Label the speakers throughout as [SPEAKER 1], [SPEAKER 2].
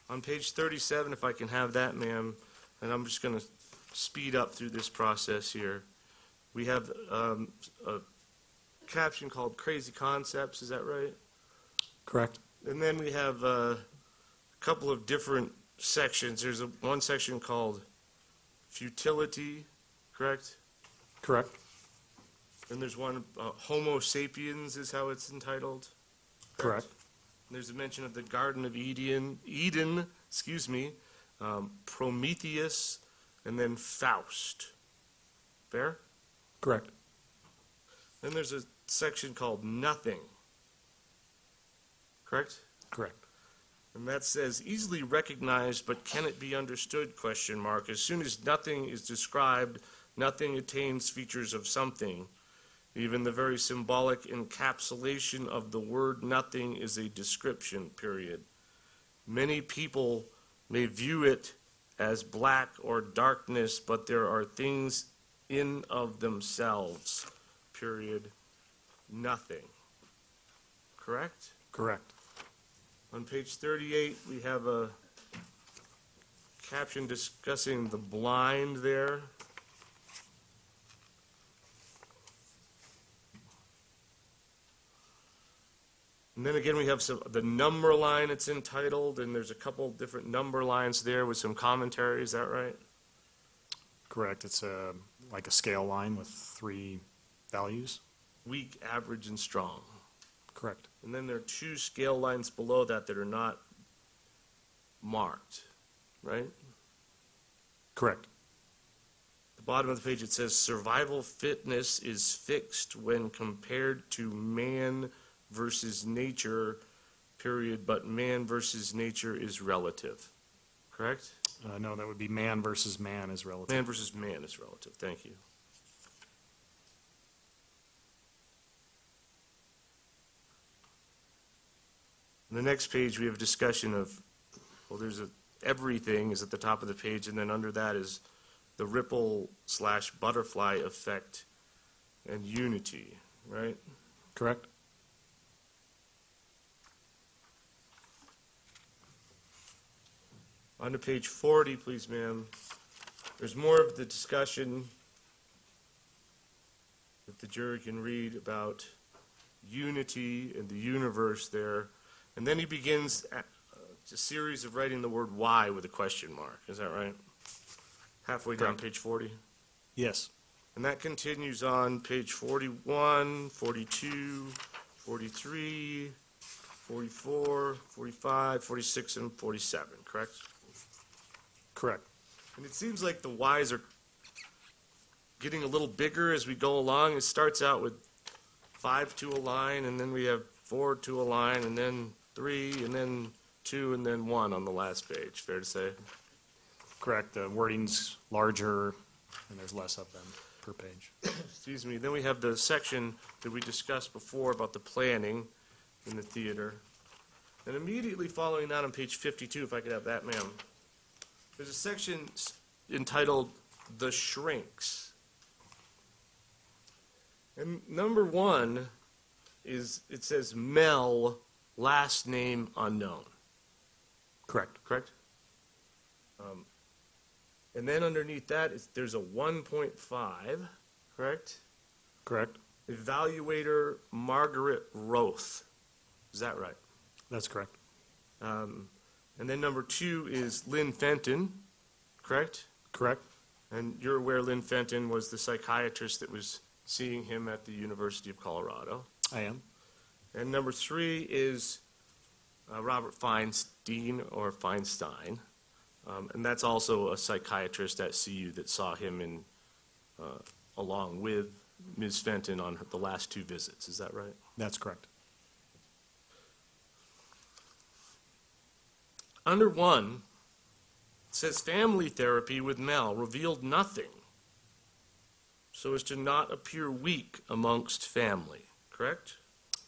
[SPEAKER 1] On page 37, if I can have that, ma'am, and I'm just going to speed up through this process here. We have a caption called Crazy Concepts, is that right?
[SPEAKER 2] Correct.
[SPEAKER 1] And then we have a couple of different sections. There's one section called Futility, correct?
[SPEAKER 2] Correct.
[SPEAKER 1] And there's one, Homo Sapiens is how it's entitled.
[SPEAKER 2] Correct.
[SPEAKER 1] And there's a mention of the Garden of Eden, Prometheus, and then Faust. Fair?
[SPEAKER 2] Correct.
[SPEAKER 1] Then there's a section called Nothing. Correct?
[SPEAKER 2] Correct.
[SPEAKER 1] And that says, easily recognized, but can it be understood, question mark. As soon as nothing is described, nothing attains features of something. Even the very symbolic encapsulation of the word nothing is a description, period. Many people may view it as black or darkness, but there are things in of themselves, period. Nothing. Correct?
[SPEAKER 2] Correct.
[SPEAKER 1] On page 38, we have a caption discussing the blind there. And then again, we have the number line it's entitled, and there's a couple different number lines there with some commentary. Is that right?
[SPEAKER 2] Correct. It's like a scale line with 3 values.
[SPEAKER 1] Weak, average, and strong.
[SPEAKER 2] Correct.
[SPEAKER 1] And then there are 2 scale lines below that are not marked, right?
[SPEAKER 2] Correct.
[SPEAKER 1] At the bottom of the page it says survival fitness is fixed when compared to man versus nature, period, but man versus nature is relative. Correct?
[SPEAKER 2] No, that would be man versus man is relative.
[SPEAKER 1] Man versus man is relative. Thank you. On the next page, we have a discussion of, well, everything is at the top of the page, and then under that is the ripple/butterfly effect and unity, right?
[SPEAKER 2] Correct.
[SPEAKER 1] On to page 40, please, ma'am. There's more of the discussion that the jury can read about unity and the universe there. And then he begins a series of writing the word why with a question mark. Is that right? Halfway down page 40?
[SPEAKER 2] Yes.
[SPEAKER 1] And that continues on page 41, 42, 43, 44, 45, 46, and 47, correct?
[SPEAKER 2] Correct.
[SPEAKER 1] And it seems like the whys are getting a little bigger as we go along. It starts out with 5 to a line, and then we have 4 to a line, and then 3, and then 2, and then 1 on the last page. Fair to say?
[SPEAKER 2] Correct. The wording's larger, and there's less of them per page.
[SPEAKER 1] Excuse me. Then we have the section that we discussed before about the planning in the theater. And immediately following that on page 52, if I could have that, ma'am, there's a section entitled The Shrinks. And number 1 is, it says Mel, last name unknown.
[SPEAKER 2] Correct.
[SPEAKER 1] Correct? And then underneath that, there's a 1.5, correct?
[SPEAKER 2] Correct.
[SPEAKER 1] Evaluator Margaret Roth. Is that right?
[SPEAKER 2] That's correct.
[SPEAKER 1] And then number 2 is Lynn Fenton, correct?
[SPEAKER 2] Correct.
[SPEAKER 1] And you're aware Lynn Fenton was the psychiatrist that was seeing him at the University of Colorado.
[SPEAKER 2] I am.
[SPEAKER 1] And number 3 is Robert Feinstein, or Feinstein. And that's also a psychiatrist at CU that saw him in, along with Ms. Fenton on the last 2 visits. Is that right?
[SPEAKER 2] That's correct.
[SPEAKER 1] Under 1, it says family therapy with Mel revealed nothing so as to not appear weak amongst family, correct?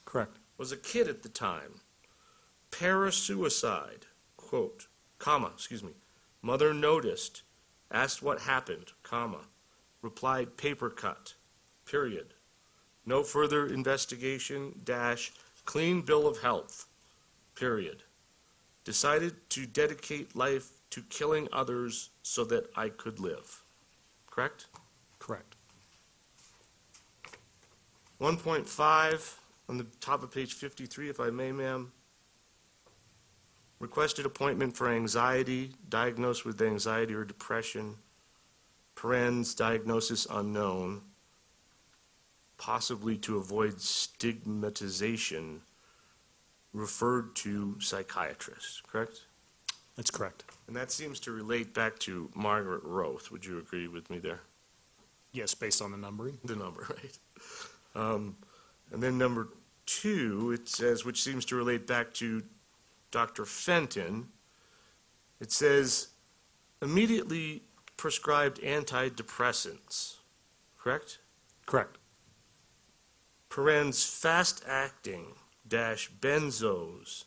[SPEAKER 2] Correct.
[SPEAKER 1] Was a kid at the time. Parasuicide, quote, comma, excuse me. Mother noticed, asked what happened, comma, replied paper cut, period. No further investigation, dash, clean bill of health, period. decided to dedicate life to killing others so that I could live. Correct?
[SPEAKER 2] Correct.
[SPEAKER 1] 1.5 on the top of page 53, if I may, ma'am. Requested appointment for anxiety, diagnosed with anxiety or depression, parens, diagnosis unknown, possibly to avoid stigmatization, referred to psychiatrist, correct?
[SPEAKER 2] That's correct.
[SPEAKER 1] And that seems to relate back to Margaret Roth. Would you agree with me there?
[SPEAKER 2] Yes, based on the numbering.
[SPEAKER 1] The number, right? And then number 2, it says, which seems to relate back to Dr. Fenton, it says, immediately prescribed antidepressants, correct?
[SPEAKER 2] Correct.
[SPEAKER 1] Parens fast-acting dash benzos,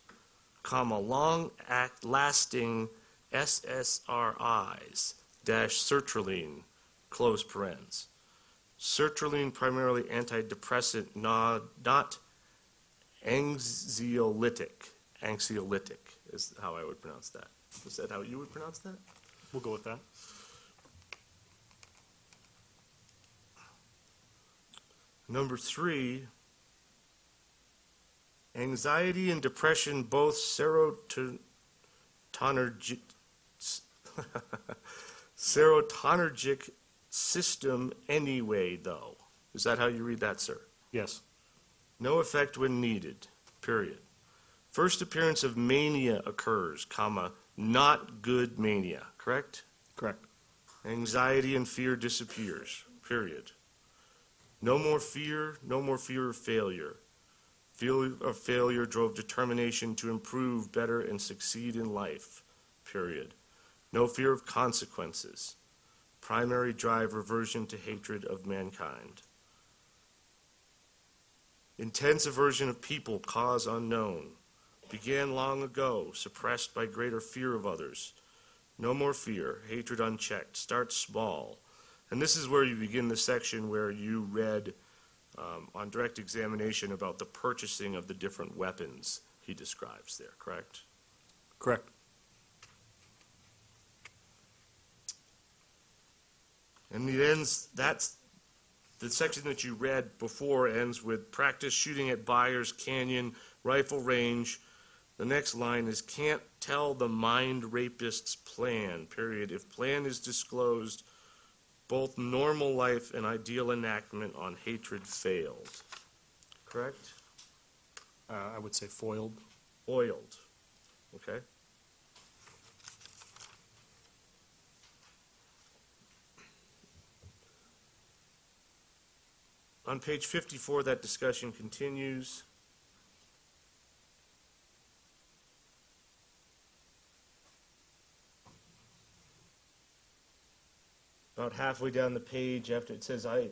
[SPEAKER 1] comma, long-lasting SSRIs dash sertraline, close parens. Sertraline primarily antidepressant, not anxiolytic. Anxiolytic is how I would pronounce that. Is that how you would pronounce that?
[SPEAKER 2] We'll go with that.
[SPEAKER 1] Number 3, anxiety and depression both serotonergic system anyway, though. Is that how you read that, sir?
[SPEAKER 2] Yes.
[SPEAKER 1] No effect when needed, period. First appearance of mania occurs, comma, not good mania, correct?
[SPEAKER 2] Correct.
[SPEAKER 1] Anxiety and fear disappears, period. No more fear of failure. Fear of failure drove determination to improve, better, and succeed in life, period. No fear of consequences. Primary drive reversion to hatred of mankind. Intense aversion of people, cause unknown. Began long ago, suppressed by greater fear of others. No more fear, hatred unchecked. Start small. And this is where you begin the section where you read on direct examination about the purchasing of the different weapons he describes there, correct?
[SPEAKER 2] Correct.
[SPEAKER 1] And it ends, that's the section that you read before ends with practice shooting at Byers Canyon, rifle range. The next line is can't tell the mind rapist's plan, period. If plan is disclosed, both normal life and ideal enactment on hatred failed. Correct?
[SPEAKER 2] I would say foiled.
[SPEAKER 1] Oiled. Okay? On page 54, that discussion continues. About halfway down the page, after it says, I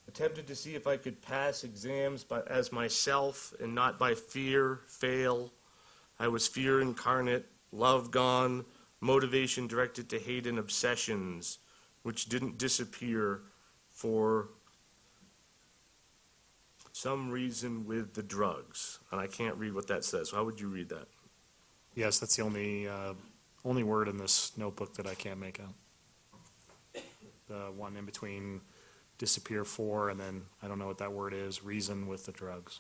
[SPEAKER 1] attempted to see if I could pass exams as myself and not by fear, fail. I was fear incarnate, love gone, motivation directed to hate and obsessions, which didn't disappear for some reason with the drugs. And I can't read what that says. How would you read that?
[SPEAKER 2] Yes, that's the only word in this notebook that I can't make out. The one in between disappear for, and then I don't know what that word is, reason with the drugs.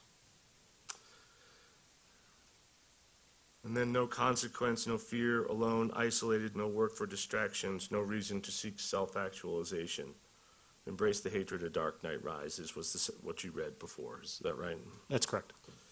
[SPEAKER 1] And then no consequence, no fear, alone, isolated, no work for distractions, no reason to seek self-actualization. Embrace the hatred of dark night rises was what you read before. Is that right?
[SPEAKER 2] That's correct.